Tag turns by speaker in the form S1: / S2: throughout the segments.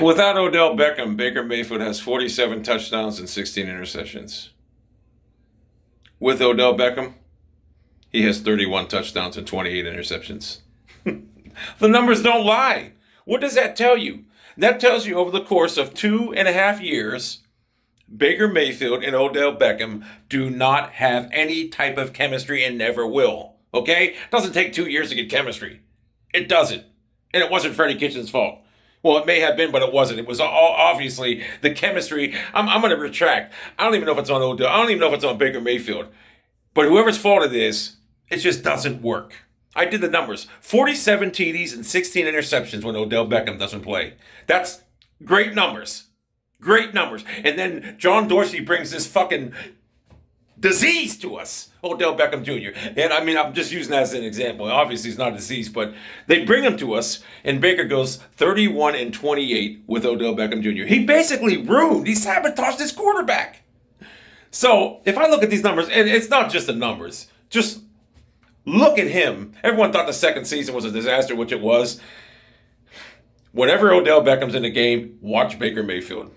S1: Without Odell Beckham, Baker Mayfield has 47 touchdowns and 16 interceptions. With Odell Beckham, he has 31 touchdowns and 28 interceptions. The numbers don't lie. What does that tell you? That tells you over the course of 2.5 years, Baker Mayfield and Odell Beckham do not have any type of chemistry and never will. Okay? It doesn't take 2 years to get chemistry. It doesn't. And it wasn't Freddie Kitchens' fault. Well, it may have been, but it wasn't. It was all obviously the chemistry. I'm going to retract. I don't even know if it's on Odell. I don't even know if it's on Baker Mayfield. But whoever's fault it is, it just doesn't work. I did the numbers. 47 TDs and 16 interceptions when Odell Beckham doesn't play. That's great numbers. Great numbers. And then John Dorsey brings this fucking disease to us, Odell Beckham Jr. And I mean, I'm just using that as an example. Obviously, he's not a disease, but they bring him to us, and Baker goes 31 and 28 with Odell Beckham Jr. He basically he sabotaged his quarterback. So if I look at these numbers, and it's not just the numbers, just look at him. Everyone thought the second season was a disaster, which it was. Whenever Odell Beckham's in the game, watch Baker Mayfield.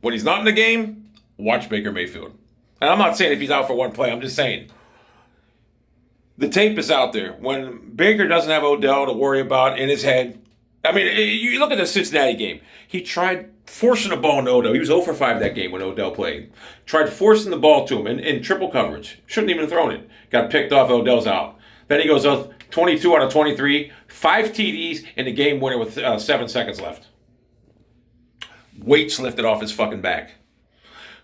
S1: When he's not in the game, watch Baker Mayfield. And I'm not saying if he's out for one play, I'm just saying the tape is out there. When Baker doesn't have Odell to worry about in his head, I mean, you look at the Cincinnati game. He tried forcing the ball on Odell. He was 0 for 5 that game when Odell played. Tried forcing the ball to him in triple coverage. Shouldn't even thrown it. Got picked off, Odell's out. Then he goes out 22 out of 23, 5 TDs in the game winner with 7 seconds left. Weights lifted off his fucking back.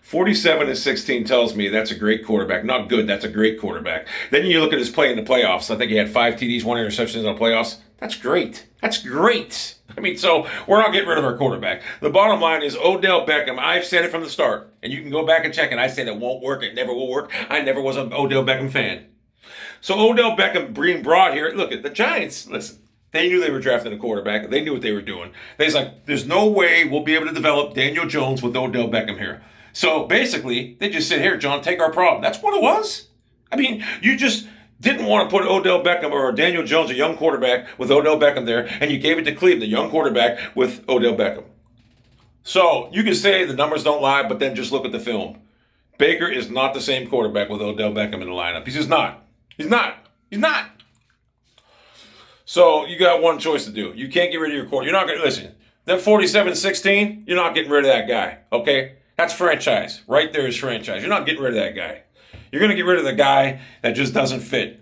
S1: 47 and 16 tells me that's a great quarterback. Not good, that's a great quarterback. Then you look at his play in the playoffs. I think he had 5 TDs, 1 interception in the playoffs. That's great. That's great. I mean, so we're not getting rid of our quarterback. The bottom line is Odell Beckham. I've said it from the start, and you can go back and check it. I said it won't work. It never will work. I never was an Odell Beckham fan. So Odell Beckham being brought here. Look at the Giants. Listen, they knew they were drafting a quarterback. They knew what they were doing. They was like, there's no way we'll be able to develop Daniel Jones with Odell Beckham here. So basically, they just said, here, John, take our problem. That's what it was. I mean, you just didn't want to put Odell Beckham or Daniel Jones, a young quarterback, with Odell Beckham there, and you gave it to Cleveland, a young quarterback with Odell Beckham. So you can say the numbers don't lie, but then just look at the film. Baker is not the same quarterback with Odell Beckham in the lineup. He's just not. He's not. He's not. So you got one choice to do. You can't get rid of your quarterback. You're not going to, listen, that 47-16, you're not getting rid of that guy, okay? That's franchise. Right there is franchise. You're not getting rid of that guy. You're going to get rid of the guy that just doesn't fit.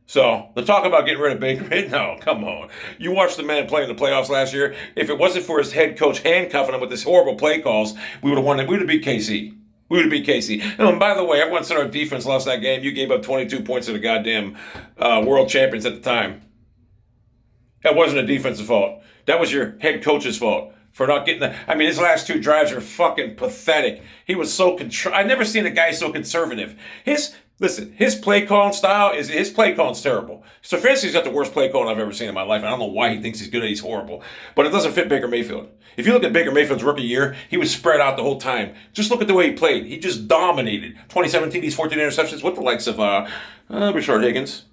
S1: So, the talk about getting rid of Baker, no, come on. You watched the man play in the playoffs last year. If it wasn't for his head coach handcuffing him with his horrible play calls, we would have won it. We would have beat KC. We would have beat KC. And by the way, everyone said our defense lost that game. You gave up 22 points to the goddamn world champions at the time. That wasn't a defensive fault. That was your head coach's fault. For not getting his last 2 drives are fucking pathetic. He was so I've never seen a guy so conservative. His play calling style his play calling's terrible. Stefanski's got the worst play calling I've ever seen in my life. I don't know why he thinks he's good. He's horrible. But it doesn't fit Baker Mayfield. If you look at Baker Mayfield's rookie year, he was spread out the whole time. Just look at the way he played. He just dominated. 27 TDs, 14 interceptions with the likes of Rashard Higgins,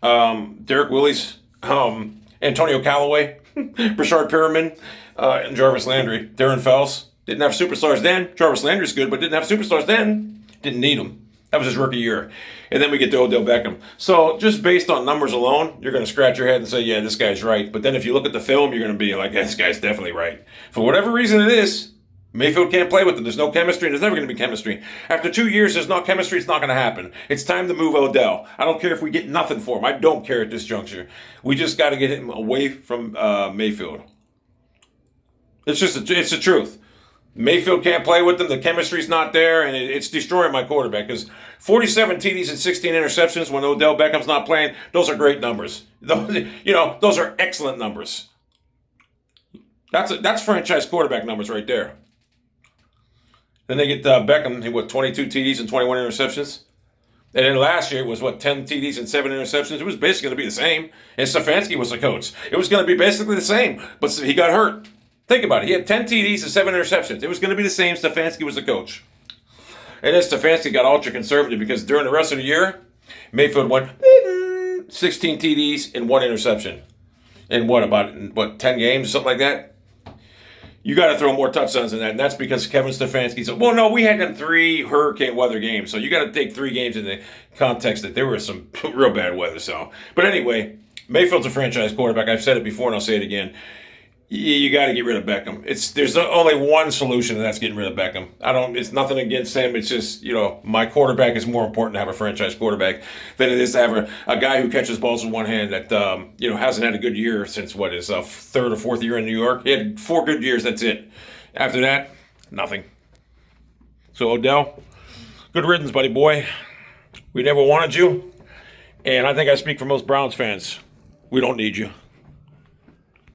S1: Derek Willis, Antonio Callaway, Brashard Perriman, and Jarvis Landry. Darren Fells. Didn't have superstars then. Jarvis Landry's good, but didn't have superstars then. Didn't need them. That was his rookie year. And then we get to Odell Beckham. So just based on numbers alone, you're going to scratch your head and say, yeah, this guy's right. But then if you look at the film, you're going to be like, this guy's definitely right. For whatever reason it is, Mayfield can't play with him. There's no chemistry, and there's never going to be chemistry. After 2 years, there's no chemistry. It's not going to happen. It's time to move Odell. I don't care if we get nothing for him. I don't care at this juncture. We just got to get him away from Mayfield. It's the truth. Mayfield can't play with them. The chemistry's not there, and it's destroying my quarterback. Because 47 TDs and 16 interceptions when Odell Beckham's not playing, those are great numbers. Those are excellent numbers. That's franchise quarterback numbers right there. Then they get Beckham, 22 TDs and 21 interceptions. And then last year it was, 10 TDs and 7 interceptions. It was basically going to be the same. And Stefanski was the coach. It was going to be basically the same. But he got hurt. Think about it. He had 10 TDs and 7 interceptions. It was going to be the same. Stefanski was the coach. And then Stefanski got ultra conservative because during the rest of the year, Mayfield won 16 TDs and 1 interception. In 10 games or something like that? You got to throw more touchdowns than that, and that's because Kevin Stefanski said, "Well, no, we had them 3 hurricane weather games, so you got to take 3 games in the context that there was some real bad weather." So, but anyway, Mayfield's a franchise quarterback. I've said it before, and I'll say it again. You got to get rid of Beckam. There's only one solution, and that's getting rid of Beckam. It's nothing against him. It's just, my quarterback is more important to have a franchise quarterback than it is to have a guy who catches balls with one hand that hasn't had a good year since his 3rd or 4th year in New York. He had 4 good years. That's it. After that, nothing. So Odell, good riddance, buddy boy. We never wanted you, and I think I speak for most Browns fans. We don't need you.